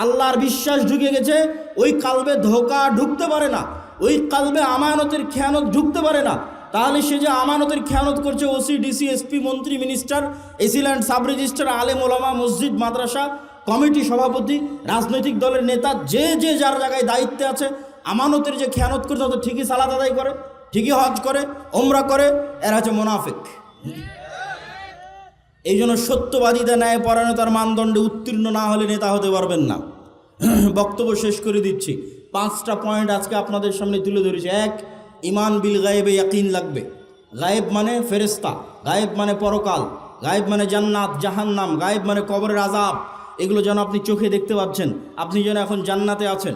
আল্লাহর বিশ্বাস ঢুকে গেছে, ওই কালবে ধোকা ঢুকতে পারে না, ওই কালবে আমানতের খেয়ানত ঢুকতে পারে না। তাহলে সে যে আমানতের খেয়ানত করছে, ওসি, ডিসি, এসপি, মন্ত্রী, মিনিস্টার, এসিল্যান্ড, সাব রেজিস্ট্রার, আলেম ওলামা, মসজিদ, মাদ্রাসা, কমিটি সভাপতি, রাজনৈতিক দলের নেতা, যে যে যার জায়গায় দায়িত্বে আছে, আমানতের যে খেয়ানত করছে, তো ঠিকই সালাত আদায় করে, ঠিকই হজ করে, ওমরা করে, এরা হচ্ছে মুনাফিক। এই জন্য সত্যবাদিতা, ন্যায় পরায়ণতার মানদণ্ডে উত্তীর্ণ না হলে নেতা হতে পারবেন না। বক্তব্য শেষ করে দিচ্ছি। 5টা পয়েন্ট আজকে আপনাদের সামনে তুলে ধরেছি। 1, ইমান বিল গায়েবে ইয়াকিন লাগবে। গায়েব মানে ফেরেশতা, গায়েব মানে পরকাল, গায়েব মানে জান্নাত জাহান্নাম, গায়েব মানে কবরের আযাব। এগুলো যেন আপনি চোখে দেখতে পাচ্ছেন। আপনি যেন এখন জান্নাতে আছেন,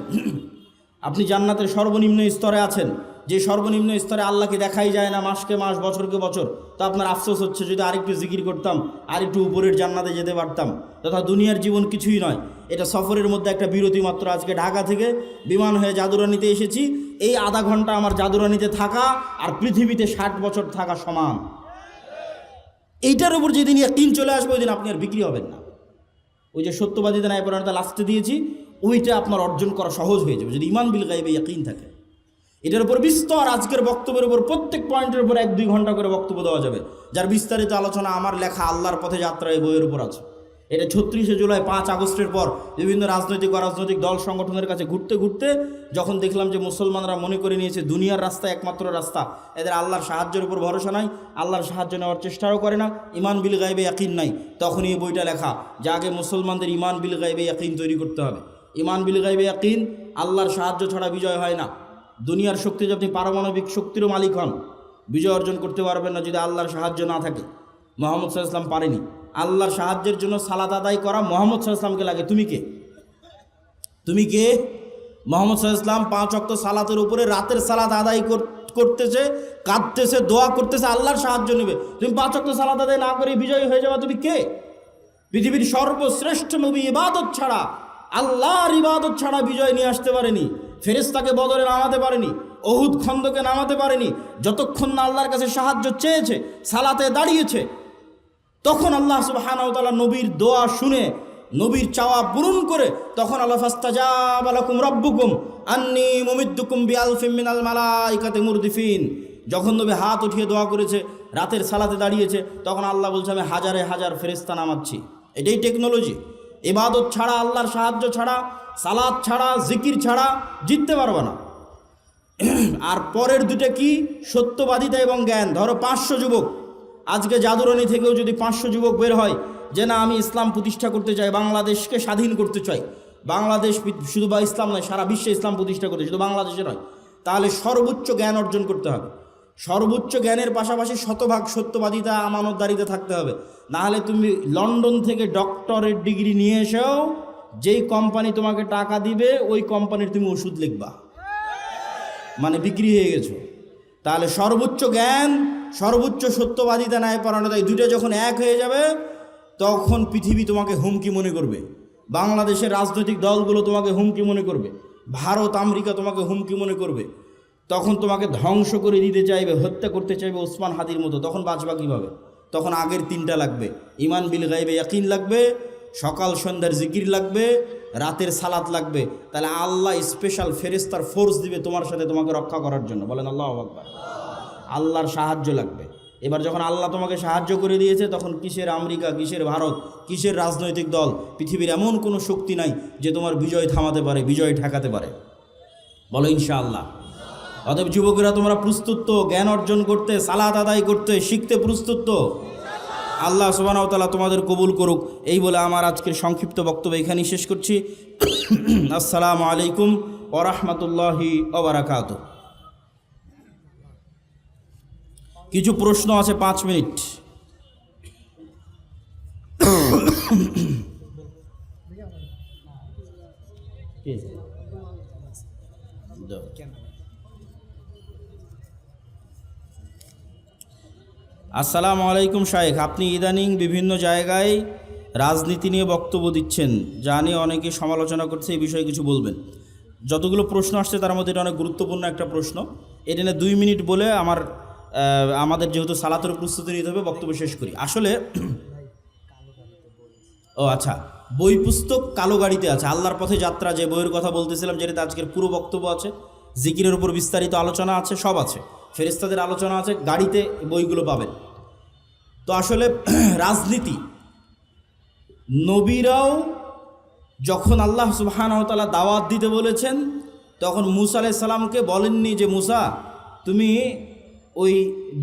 আপনি জান্নাতের সর্বনিম্ন স্তরে আছেন, যে সর্বনিম্ন স্তরে আল্লাহকে দেখাই যায় না, মাসকে মাস, বছরকে বছর। তো আপনার আফসোস হচ্ছে, যদি আরেকটু জিকির করতাম, আরেকটু উপরের জান্নাতে যেতে পারতাম। তথা দুনিয়ার জীবন কিছুই নয়, এটা সফরের মধ্যে একটা বিরতি মাত্র। আজকে ঢাকা থেকে বিমান হয়ে জাদুরানিতে এসেছি। এই আধা ঘন্টা আমার জাদুরানিতে থাকা আর পৃথিবীতে 60 বছর থাকা সমান। এইটার উপর যেদিন ইয়াকিন চলে আসবে, ওই দিন আপনি আর বিক্রি হবেন না। ওই যে সত্যবাদিতা ন্যায়পরায়ণতা লাস্টে দিয়েছি, ওইটা আপনার অর্জন করা সহজ হয়ে যাবে যদি ইমান বিল গায়বে ইয়াকিন থাকে। এটার উপর বিস্তর আজকের বক্তব্যের উপর প্রত্যেক পয়েন্টের উপর 1-2 ঘন্টা করে বক্তব্য দেওয়া যাবে, যার বিস্তারিত আলোচনা আমার লেখা আল্লাহর পথে যাত্রা এই বইয়ের উপর আছে। এটা ৩৬শে জুলাই ৫ আগস্টের পর বিভিন্ন রাজনৈতিক অরাজনৈতিক দল সংগঠনের কাছে ঘুরতে ঘুরতে যখন দেখলাম যে মুসলমানরা মনে করে নিয়েছে দুনিয়ার রাস্তা একমাত্র রাস্তা, এদের আল্লাহর সাহায্যের উপর ভরসা নাই, আল্লাহর সাহায্য নেওয়ার চেষ্টাও করে না, ইমান বিল গায়বে ইয়াকিন নাই, তখনই এই বইটা লেখা যে আগে মুসলমানদের ইমান বিল গায়বে ইয়াকিন তৈরি করতে হবে। ইমান বিল গায়বে ইয়াকিন, আল্লাহর সাহায্য ছাড়া বিজয় হয় না। দুনিয়ার শক্তি যদি আপনি পারমাণবিক শক্তিরও মালিক হন, বিজয় অর্জন করতে পারবেন না যদি আল্লাহর সাহায্য না থাকে। মুহাম্মদ সাল্লাল্লাহু আলাইহি ওয়াসাল্লাম পারেনি। আল্লাহর সাহায্যের জন্য সালাত আদায় করা মুহাম্মদ সাল্লাল্লাহু আলাইহি ওয়াসাল্লামকে লাগে। তুমি কে? তুমি কে? মুহাম্মদ সাল্লাল্লাহু আলাইহি ওয়াসাল্লাম 5 ওয়াক্ত সালাতের উপরে রাতের সালাত আদায় করতেছে, কাঁদতেছে, দোয়া করতেছে, আল্লাহর সাহায্য নেবে। তুমি 5 ওয়াক্ত সালাত আদায় না করে বিজয়ী হয়ে যাবে, তুমি কে? পৃথিবীর সর্বশ্রেষ্ঠ নবী ইবাদত ছাড়া, আল্লাহর ইবাদত ছাড়া বিজয় নিয়ে আসতে পারেনি। ফেরেশতাকে বদরে নামাতে পারেনি, উহুদ খন্দকে নামাতে পারেনি। যতক্ষণ না আল্লাহর কাছে সাহায্য চেয়েছে, সালাতে দাঁড়িয়েছে, তখন আল্লাহ সুবহানাহু ওয়া তাআলা নবীর দোয়া শুনে, নবীর চাওয়া পূরণ করে, তখন আল্লাহ ফাস্তাজাবা লাকুম রাব্বুকুম আন্নী মুমিদ্দুকুম বিআলফিম মিনাল মালাইকাতি মুরদিফিন। যখন নবী হাত উঠিয়ে দোয়া করেছে, রাতের সালাতে দাঁড়িয়েছে, তখন আল্লাহ বলছে আমি হাজারে হাজার ফেরেশতা নামাচ্ছি। এটাই টেকনোলজি। ইবাদত ছাড়া, আল্লাহর সাহায্য ছাড়া, সালাত ছাড়া, জিকির ছাড়া জিততে পারবে না। আর পরের দুটো কি? সত্যবাদিতা এবং জ্ঞান। ধরো 500 যুবক, আজকে জাদুরানি থেকেও যদি 500 যুবক বের হয় যে না আমি ইসলাম প্রতিষ্ঠা করতে চাই, বাংলাদেশকে স্বাধীন করতে চাই, বাংলাদেশ শুধু বা ইসলাম নয় সারা বিশ্বে ইসলাম প্রতিষ্ঠা করতে, শুধু বাংলাদেশে নয়, তাহলে সর্বোচ্চ জ্ঞান অর্জন করতে হবে। সর্বোচ্চ জ্ঞানের পাশাপাশি শতভাগ সত্যবাদিতা, আমানতদারিতে থাকতে হবে। নাহলে তুমি লন্ডন থেকে ডক্টরেট ডিগ্রি নিয়ে এসেও যেই কোম্পানি তোমাকে টাকা দিবে ওই কোম্পানির তুমি ওষুধ লিখবা, মানে বিক্রি হয়ে গেছো। তাহলে সর্বোচ্চ জ্ঞান, সর্বোচ্চ সত্যবাদিতা, ন্যায়পরায়ণতা, এই দুটো যখন এক হয়ে যাবে তখন পৃথিবী তোমাকে হুমকি মনে করবে, বাংলাদেশের রাজনৈতিক দলগুলো তোমাকে হুমকি মনে করবে, ভারত আমেরিকা তোমাকে হুমকি মনে করবে, তখন তোমাকে ধ্বংস করে দিতে চাইবে, হত্যা করতে চাইবে ওসমান হাদির মতো। তখন বাঁচবা কীভাবে? তখন আগের 3টা লাগবে, ইমান বিল গায়বে ইয়াকিন লাগবে, সকাল সন্ধ্যার জিকির লাগবে, রাতের সালাত লাগবে। তাহলে আল্লাহ স্পেশাল ফেরেশতার ফোর্স দিবে তোমার সাথে, তোমাকে রক্ষা করার জন্য। বলেন আল্লাহু আকবার। আল্লাহর সাহায্য লাগবে। এবার যখন আল্লাহ তোমাকে সাহায্য করে দিয়েছে, তখন কিসের আমেরিকা, কিসের ভারত, কিসের রাজনৈতিক দল, পৃথিবীর এমন কোনো শক্তি নাই যে তোমার বিজয় থামাতে পারে, বিজয় ঠেকাতে পারে। বলো ইনশাআল্লাহ। অতএব যুবকেরা তোমরা প্রস্তুত তো জ্ঞান অর্জন করতে, সালাত আদায় করতে, শিখতে প্রস্তুত তো? আল্লাহ সুবহানাহু ওয়া তাআলা তোমাদের কবুল করুক। এই বলে আমার আজকের সংক্ষিপ্ত বক্তব্য এখানেই শেষ করছি। আসসালামু আলাইকুম ওয়া রাহমাতুল্লাহি ওয়া বারাকাতুহু। কিছু প্রশ্ন আছে, 5 মিনিট। আসসালামু আলাইকুম শায়েখ, আপনি ইদানিং বিভিন্ন জায়গায় রাজনীতি নিয়ে বক্তব্য দিচ্ছেন, যা নিয়ে অনেকে সমালোচনা করছে, এই বিষয়ে কিছু বলবেন। যতগুলো প্রশ্ন আসছে তার মধ্যে এটা অনেক গুরুত্বপূর্ণ একটা প্রশ্ন। এটা নিয়ে 2 মিনিট বলে আমাদের যেহেতু সালাতের প্রস্তুতি নিতে হবে, বক্তব্য শেষ করি। আসলে আচ্ছা, বই পুস্তক কালো গাড়িতে আছে, আল্লাহর পথে যাত্রা যে বইয়ের কথা বলতেছিলাম, যেটাতে আজকের পুরো বক্তব্য আছে, জিকিরের উপর বিস্তারিত আলোচনা আছে, সব আছে, ফেরেশতাদের আলোচনা আছে, গাড়িতে বইগুলো পাবেন। তো আসলে রাজনীতি, নবীরাও যখন আল্লাহ সুবহানাহু ওয়া তাআলা দাওয়াত দিতে বলেছেন, তখন মুসা আলাইহিস সালামকে বলেননি যে মুসা তুমি ওই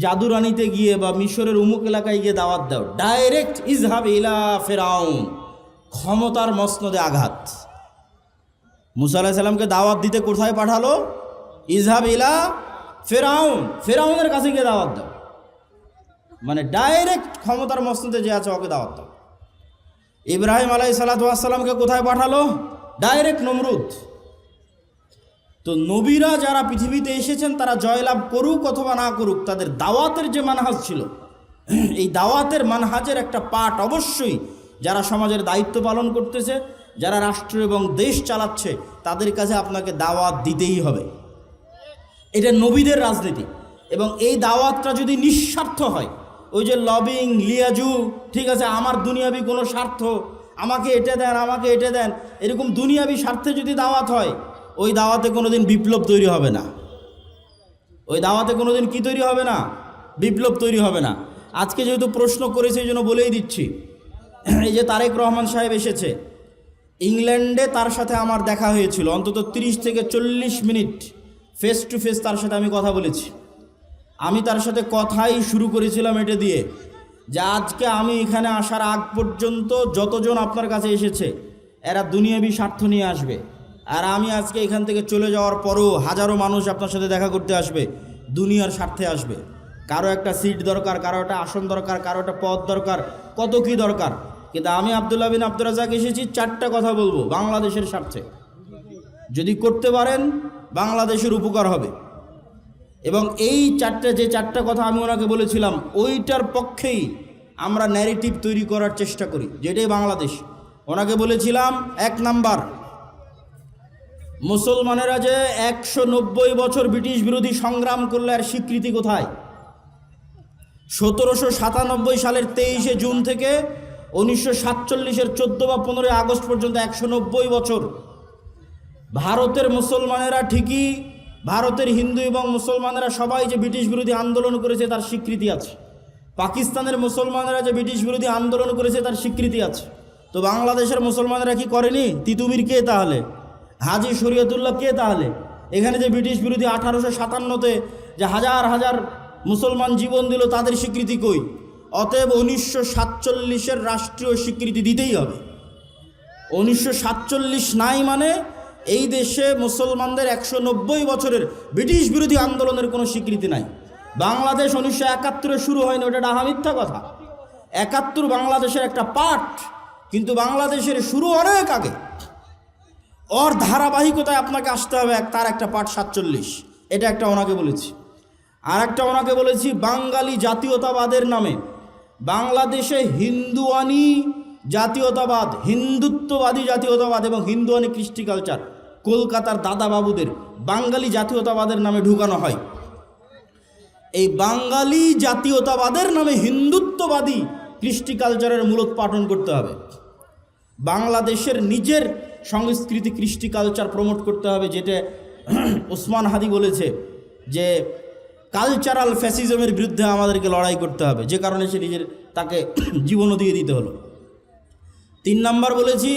জাদুরানিতে গিয়ে বা মিশরের উমুক এলাকায় গিয়ে দাওয়াত দাও। ডাইরেক্ট ইজহাব ইলা ফিরাউন, ক্ষমতার মসনদে আঘাত। মুসা আলাইহিস সালামকে দাওয়াত দিতে কোথায় পাঠালো? ইজহাব ইলা ফিরাউন, ফিরাউনের কাছে গিয়ে দাওয়াত দাও, মানে ডাইরেক্ট ক্ষমতার মসনদে যে আছে ওকে দাওয়াত দাও। ইব্রাহিম আলাইহিস সালাতু ওয়াস সালামকে কোথায় পাঠালো? ডাইরেক্ট নমরুদ। তো নবীরা যারা পৃথিবীতে এসেছেন তারা জয়লাভ করুক অথবা না করুক, তাদের দাওয়াতের যে মানহাজ ছিল, এই দাওয়াতের মানহাজের একটা পার্ট অবশ্যই যারা সমাজের দায়িত্ব পালন করতেছে, যারা রাষ্ট্র এবং দেশ চালাচ্ছে, তাদের কাছে আপনাকে দাওয়াত দিতেই হবে। এটা নবীদের রাজনীতি। এবং এই দাওয়াতটা যদি নিঃস্বার্থ হয়, ওই যে লবিং, লিয়াজু, ঠিক আছে, আমার দুনিয়াবি কোনো স্বার্থ, আমাকে এটা দেন, আমাকে এটা দেন, এরকম দুনিয়াবি স্বার্থে যদি দাওয়াত হয়, ওই দাওয়াতে কোনোদিন বিপ্লব তৈরি হবে না। ওই দাওয়াতে কোনোদিন কি তৈরি হবে না? বিপ্লব তৈরি হবে না। আজকে যেহেতু প্রশ্ন করেছে এই জন্য বলেই দিচ্ছি, এই যে তারেক রহমান সাহেব এসেছে, ইংল্যান্ডে তার সাথে আমার দেখা হয়েছিল, অন্তত 30 থেকে 40 মিনিট ফেস টু ফেস তার সাথে আমি কথা বলেছি। আমি তার সাথে কথাই শুরু করেছিলাম এটা দিয়ে যে আজকে আমি এখানে আসার আগ পর্যন্ত যতজন আপনার কাছে এসেছে এরা দুনিয়াবি স্বার্থ নিয়ে আসবে, আর আমি আজকে এখান থেকে চলে যাওয়ার পরও হাজারো মানুষ আপনার সাথে দেখা করতে আসবে, দুনিয়ার স্বার্থে আসবে। কারো একটা সিট দরকার, কারো একটা আসন দরকার, কারো একটা পদ দরকার, কত কি দরকার। কিন্তু আমি আব্দুল্লাহ বিন আব্দুর রাজ্জাক এসেছি 4টা কথা বলবো বাংলাদেশের স্বার্থে। যদি করতে পারেন বাংলাদেশের উপকার হবে। এবং এই যে চারটা কথা আমি ওনাকে বলেছিলাম ওইটার পক্ষেই আমরা ন্যারেটিভ তৈরি করার চেষ্টা করি, যেটাই বাংলাদেশ। ওনাকে বলেছিলাম 1 নাম্বার, মুসলমানেরা যে 190 বছর ব্রিটিশ বিরোধী সংগ্রাম করলে আর স্বীকৃতি কোথায়? 1797 সালের 23শে জুন থেকে 1947-এর 14 বা 15 আগস্ট পর্যন্ত 190 বছর ভারতের মুসলমানেরা ঠিকই, ভারতের হিন্দু এবং মুসলমানেরা সবাই যে ব্রিটিশ বিরোধী আন্দোলন করেছে তার স্বীকৃতি আছে। পাকিস্তানের মুসলমানেরা যে ব্রিটিশ বিরোধী আন্দোলন করেছে তার স্বীকৃতি আছে। তো বাংলাদেশের মুসলমানেরা কি করেনি? তিতুমির কে তাহলে? হাজী শরীয়তুল্লাহ কে তাহলে? এখানে যে ব্রিটিশ বিরোধী 1857-তে যে হাজার হাজার মুসলমান জীবন দিল তাদের স্বীকৃতি কই? অতএব 1947-এর রাষ্ট্রীয় স্বীকৃতি দিতেই হবে। 1947 নাই মানে এই দেশে মুসলমানদের 190 বছরের ব্রিটিশ বিরোধী আন্দোলনের কোনো স্বীকৃতি নাই। বাংলাদেশ 1971-এ শুরু হয়নি, ওটা ডাহা মিথ্যা কথা। 71 বাংলাদেশের একটা পার্ট, কিন্তু বাংলাদেশের শুরু অনেক আগে। ওর ধারাবাহিকতায় আপনাকে আসতে হবে, তার একটা পার্ট 47। এটা একটা ওনাকে বলেছি। আর একটা ওনাকে বলেছি বাঙালি জাতীয়তাবাদের নামে বাংলাদেশে হিন্দুয়ানি জাতীয়তাবাদ, হিন্দুত্ববাদী জাতীয়তাবাদ এবং হিন্দুয়ানি কৃষ্টি কালচার কলকাতার দাদাবাবুদের বাঙালি জাতীয়তাবাদের নামে ঢুকানো হয়। এই বাঙালি জাতীয়তাবাদের নামে হিন্দুত্ববাদী কৃষ্টি কালচারের মূলোৎপাটন করতে হবে। বাংলাদেশের নিজের সংস্কৃতি কৃষ্টি কালচার প্রমোট করতে হবে, যেটা ওসমান হাদি বলেছে যে কালচারাল ফ্যাসিজমের বিরুদ্ধে আমাদেরকে লড়াই করতে হবে, যে কারণে সে তাকে জীবনও দিয়ে দিতে হলো। 3 নাম্বার বলেছি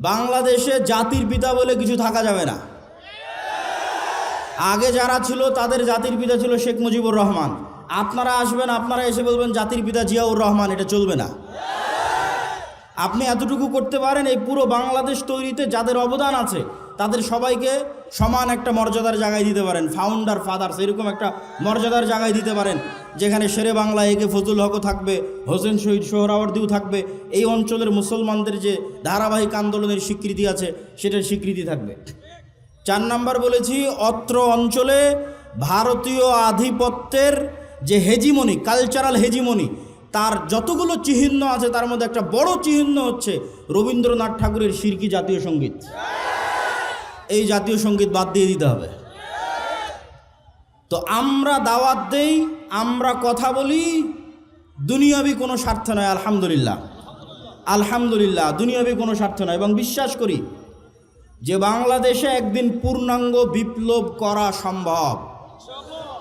বাংলাদেশে জাতির পিতা বলে কিছু থাকা যাবে না। আগে যারা ছিল তাদের জাতির পিতা ছিল শেখ মুজিবুর রহমান। আপনারা আসবেন, আপনারা এসে বলবেন জাতির পিতা জিয়াউর রহমান, এটা চলবে না। আপনি এতটুকু করতে পারেন, এই পুরো বাংলাদেশ তৈরিতে যাদের অবদান আছে তাদের সবাইকে সমান একটা মর্যাদার জায়গায় দিতে পারেন। ফাউন্ডার ফাদার্স এরকম একটা মর্যাদার জায়গায় দিতে পারেন, যেখানে শেরে বাংলা একে ফজলুল হকও থাকবে, হোসেন শহীদ সোহরাওয়ার্দীও থাকবে। এই অঞ্চলের মুসলমানদের যে ধারাবাহিক আন্দোলনের স্বীকৃতি আছে সেটার স্বীকৃতি থাকবে। 4 নাম্বার বলেছি অত্র অঞ্চলে ভারতীয় আধিপত্যের যে হেজিমনি, কালচারাল হেজিমনি, তার যতগুলো চিহ্ন আছে তার মধ্যে একটা বড় চিহ্ন হচ্ছে রবীন্দ্রনাথ ঠাকুরের শিরকি জাতীয় সঙ্গীত। এই জাতীয় সঙ্গীত বাদ দিয়ে দিতে হবে। তো আমরা দাওয়াত দেই, আমরা কথা বলি, দুনিয়াবি কোনো স্বার্থ নয়। আলহামদুলিল্লাহ, আলহামদুলিল্লাহ, দুনিয়াবি কোনো স্বার্থ নয়। এবং বিশ্বাস করি যে বাংলাদেশে একদিন পূর্ণাঙ্গ বিপ্লব করা সম্ভব।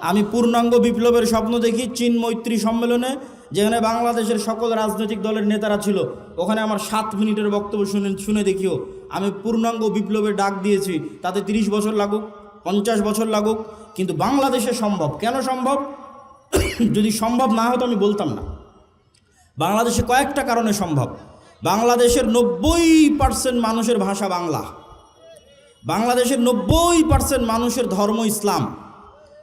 আমি পূর্ণাঙ্গ বিপ্লবের স্বপ্ন দেখি চীন মৈত্রী সম্মেলনে, যেখানে বাংলাদেশের সকল রাজনৈতিক দলের নেতারা ছিল। ওখানে আমার 7 মিনিটের বক্তব্য শুনে দেখিও আমি পূর্ণাঙ্গ বিপ্লবের ডাক দিয়েছি। তাতে 30 বছর লাগুক, 50 বছর লাগুক, কিন্তু বাংলাদেশে সম্ভব। কেন সম্ভব? যদি সম্ভব না হতো আমি বলতাম না। বাংলাদেশে কয়েকটা কারণে সম্ভব। বাংলাদেশের 90% মানুষের ভাষা বাংলা, বাংলাদেশের 90% মানুষের ধর্ম ইসলাম।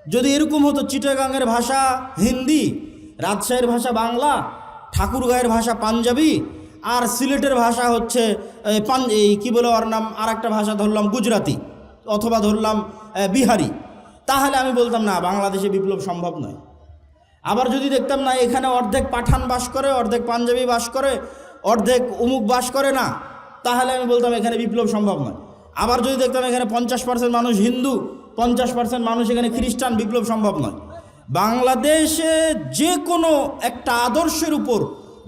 যদি এরকম হতো চিটাগাংয়ের ভাষা হিন্দি, রাজশাহীর ভাষা বাংলা, ঠাকুরগাঁয়ের ভাষা পাঞ্জাবি, আর সিলেটের ভাষা হচ্ছে কি বলে ওর নাম, আর একটা ভাষা ধরলাম গুজরাতি অথবা ধরলাম বিহারি, তাহলে আমি বলতাম না বাংলাদেশে বিপ্লব সম্ভব নয়। আবার যদি দেখতাম না এখানে অর্ধেক পাঠান বাস করে, অর্ধেক পাঞ্জাবি বাস করে, অর্ধেক অমুক বাস করে না, তাহলে আমি বলতাম এখানে বিপ্লব সম্ভব নয়। আবার যদি দেখতাম এখানে 50% মানুষ হিন্দু, 50% মানুষ এখানে খ্রিস্টান, বিপ্লব সম্ভব নয়। বাংলাদেশে যে কোনো একটা আদর্শের উপর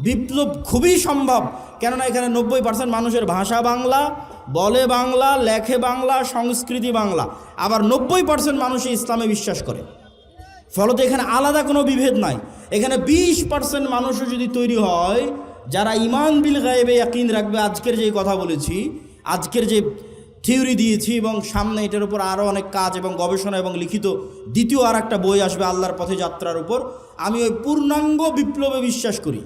বিপ্লব খুবই সম্ভব, কেননা এখানে 90% মানুষের ভাষা বাংলা, বলে বাংলা, লেখে বাংলা, সংস্কৃতি বাংলা। আবার 90% মানুষই ইসলামে বিশ্বাস করে। ফলত এখানে আলাদা কোনো বিভেদ নাই। এখানে 20% মানুষও যদি তৈরি হয় যারা ঈমান বিল গায়েবে ইয়াকিন রাখবে, আজকের যে কথা বলেছি, আজকের যে থিওরি দিয়েছি, এবং সামনে এটার উপর আরও অনেক কাজ এবং গবেষণা এবং লিখিত দ্বিতীয় আর একটা বই আসবে আল্লাহর পথে যাত্রার উপর, আমি ওই পূর্ণাঙ্গ বিপ্লবে বিশ্বাস করি।